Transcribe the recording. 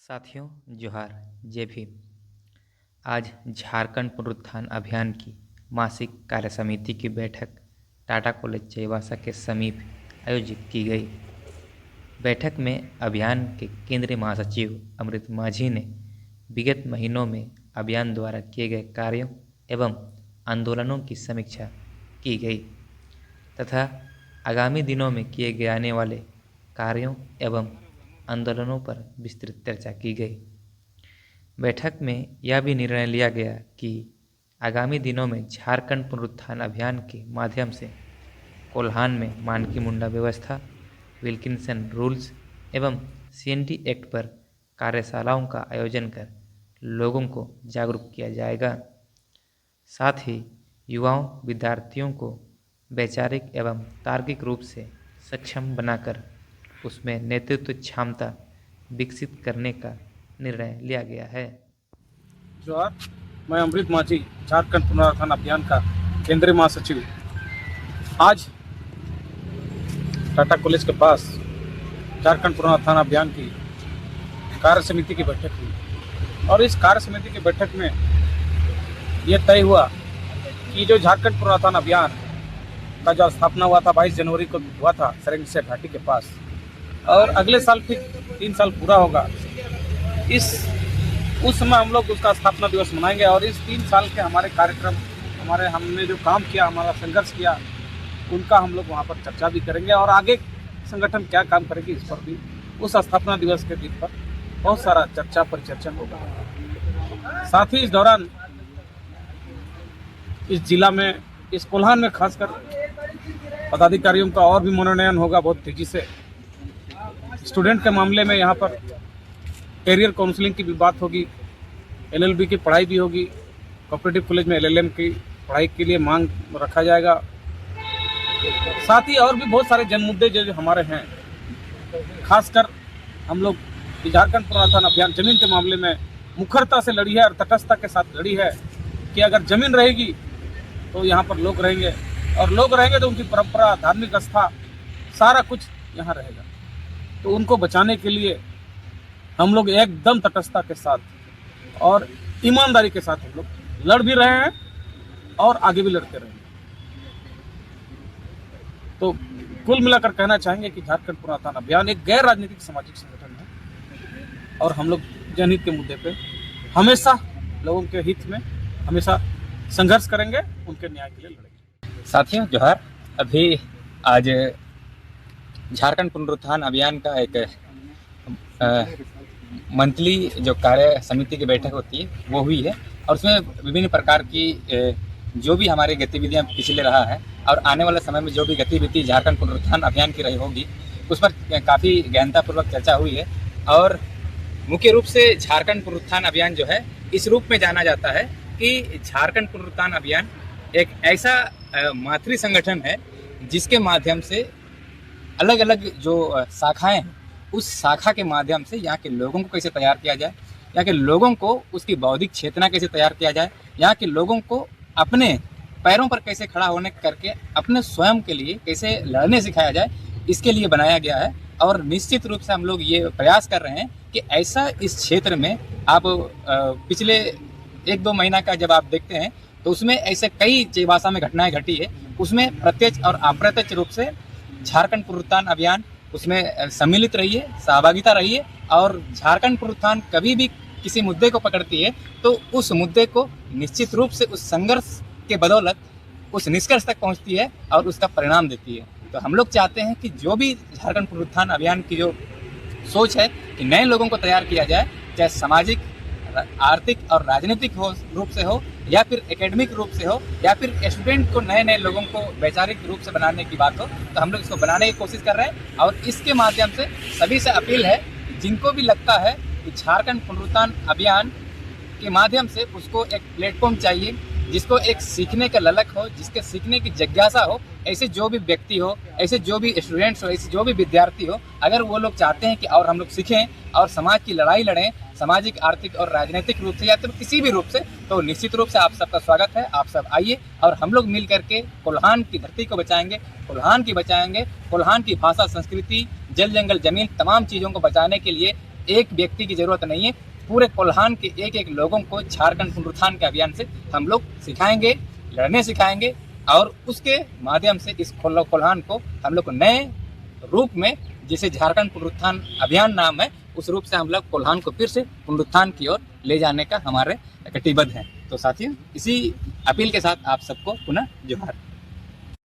साथियों, जोहार, जय भीम। आज झारखंड पुनरुत्थान अभियान की मासिक कार्य समिति की बैठक टाटा कॉलेज चाईबासा के समीप आयोजित की गई। बैठक में अभियान के केंद्रीय महासचिव अमृत माझी ने विगत महीनों में अभियान द्वारा किए गए कार्यों एवं आंदोलनों की समीक्षा की गई तथा आगामी दिनों में किए जाने वाले कार्यों एवं आंदोलनों पर विस्तृत चर्चा की गई। बैठक में यह भी निर्णय लिया गया कि आगामी दिनों में झारखंड पुनरुत्थान अभियान के माध्यम से कोल्हान में मानकी मुंडा व्यवस्था, विल्किंसन रूल्स एवं CNT एक्ट पर कार्यशालाओं का आयोजन कर लोगों को जागरूक किया जाएगा। साथ ही युवाओं, विद्यार्थियों को वैचारिक एवं तार्किक रूप से सक्षम बनाकर उसमें नेतृत्व क्षमता विकसित करने का निर्णय लिया गया है। जोहार, मैं अमृत माझी, झारखंड पुनरुत्थान अभियान का केंद्रीय महासचिव। आज टाटा कॉलेज के पास झारखंड पुनरुत्थान अभियान की कार्य समिति की बैठक हुई और इस कार्य समिति की बैठक में यह तय हुआ कि जो झारखंड पुनरुत्थान अभियान का जो स्थापना हुआ था 22 जनवरी को हुआ था सरंगसिया घाटी के पास, और अगले साल फिर 3 साल पूरा होगा। उस समय हम लोग उसका स्थापना दिवस मनाएंगे और इस 3 साल के हमारे कार्यक्रम, हमने जो काम किया, हमारा संघर्ष किया, उनका हम लोग वहाँ पर चर्चा भी करेंगे और आगे संगठन क्या काम करेगी इस पर भी उस स्थापना दिवस के दिन पर बहुत सारा चर्चा परिचर्चा होगा। साथ ही इस दौरान इस जिला में, इस कोल्हान में खासकर पदाधिकारियों का और भी मनोनयन होगा बहुत तेजी से। स्टूडेंट के मामले में यहाँ पर कैरियर काउंसलिंग की भी बात होगी, LLB की पढ़ाई भी होगी, कोऑपरेटिव कॉलेज में LLM की पढ़ाई के लिए मांग रखा जाएगा। साथ ही और भी बहुत सारे जन मुद्दे जो हमारे हैं, खासकर हम लोग झारखंड पुनरुत्थान अभियान जमीन के मामले में मुखरता से लड़ी है और तटस्थता के साथ लड़ी है कि अगर जमीन रहेगी तो यहाँ पर लोग रहेंगे और लोग रहेंगे तो उनकी परंपरा, धार्मिक आस्था, सारा कुछ यहाँ रहेगा। तो उनको बचाने के लिए हम लोग एकदम तटस्थता के साथ और ईमानदारी के साथ हम लोग लड़ भी रहे हैं और आगे भी लड़ते रहेंगे। तो कुल मिलाकर कहना चाहेंगे कि झारखंड पुनरुत्थान अभियान एक गैर राजनीतिक सामाजिक संगठन है और हम लोग जनहित के मुद्दे पे हमेशा लोगों के हित में हमेशा संघर्ष करेंगे, उनके न्याय के लिए लड़ेंगे। साथियों, जोहार। अभी आज झारखंड पुनरुत्थान अभियान का एक मंथली जो कार्य समिति की बैठक होती है वो हुई है और उसमें विभिन्न प्रकार की जो भी हमारी गतिविधियां पिछले रहा है और आने वाले समय में जो भी गतिविधि झारखंड पुनरुत्थान अभियान की रही होगी उस पर काफ़ी गहनतापूर्वक चर्चा हुई है। और मुख्य रूप से झारखंड पुनरुत्थान अभियान जो है इस रूप में जाना जाता है कि झारखंड पुनरुत्थान अभियान एक ऐसा मातृ संगठन है जिसके माध्यम से अलग अलग जो शाखाएं हैं उस शाखा के माध्यम से यहाँ के लोगों को कैसे तैयार किया जाए, यहाँ के लोगों को उसकी बौद्धिक चेतना कैसे तैयार किया जाए, यहाँ के लोगों को अपने पैरों पर कैसे खड़ा होने करके अपने स्वयं के लिए कैसे लड़ने सिखाया जाए, इसके लिए बनाया गया है। और निश्चित रूप से हम लोग ये प्रयास कर रहे हैं कि ऐसा इस क्षेत्र में आप पिछले 1-2 महीना का जब आप देखते हैं तो उसमें ऐसे कई चाईबासा में घटनाएं घटी है, उसमें प्रत्यक्ष और अप्रत्यक्ष रूप से झारखंड पुनरुत्थान अभियान उसमें सम्मिलित रही है, सहभागिता रही है। और झारखंड पुनरुत्थान कभी भी किसी मुद्दे को पकड़ती है तो उस मुद्दे को निश्चित रूप से उस संघर्ष के बदौलत उस निष्कर्ष तक पहुंचती है और उसका परिणाम देती है। तो हम लोग चाहते हैं कि जो भी झारखंड पुनरुत्थान अभियान की जो सोच है कि नए लोगों को तैयार किया जाए, चाहे सामाजिक, आर्थिक और राजनीतिक रूप से हो या फिर एकेडमिक रूप से हो या फिर स्टूडेंट को नए लोगों को वैचारिक रूप से बनाने की बात हो, तो हम लोग इसको बनाने की कोशिश कर रहे हैं। और इसके माध्यम से सभी से अपील है जिनको भी लगता है कि झारखंड पुनरुत्थान अभियान के माध्यम से उसको एक प्लेटफॉर्म चाहिए, जिसको एक सीखने का ललक हो, जिसके सीखने की जिज्ञासा हो, ऐसे जो भी व्यक्ति हो, ऐसे जो भी स्टूडेंट्स हो, ऐसे जो भी विद्यार्थी हो, अगर वो लोग चाहते हैं कि और हम लोग सीखें और समाज की लड़ाई लड़ें, सामाजिक, आर्थिक और राजनीतिक रूप से या तो किसी भी रूप से, तो निश्चित रूप से आप सबका स्वागत है। आप सब आइए और हम लोग मिल करके कोल्हान की धरती को बचाएंगे, कोल्हान की भाषा, संस्कृति, जल, जंगल, जमीन, तमाम चीज़ों को बचाने के लिए एक व्यक्ति की जरूरत नहीं है, पूरे कोल्हान के एक एक लोगों को झारखंड पुनरुत्थान के अभियान से हम लोग सिखाएंगे, लड़ने सिखाएंगे और उसके माध्यम से इस कोल्हान को हम लोग नए रूप में, जिसे झारखंड पुनरुत्थान अभियान नाम है, उस रूप से हम लोग कोल्हान को फिर से पुनरुत्थान की ओर ले जाने का हमारे कटिबद्ध हैं। तो साथियों, इसी अपील के साथ आप सबको पुनः जोहार।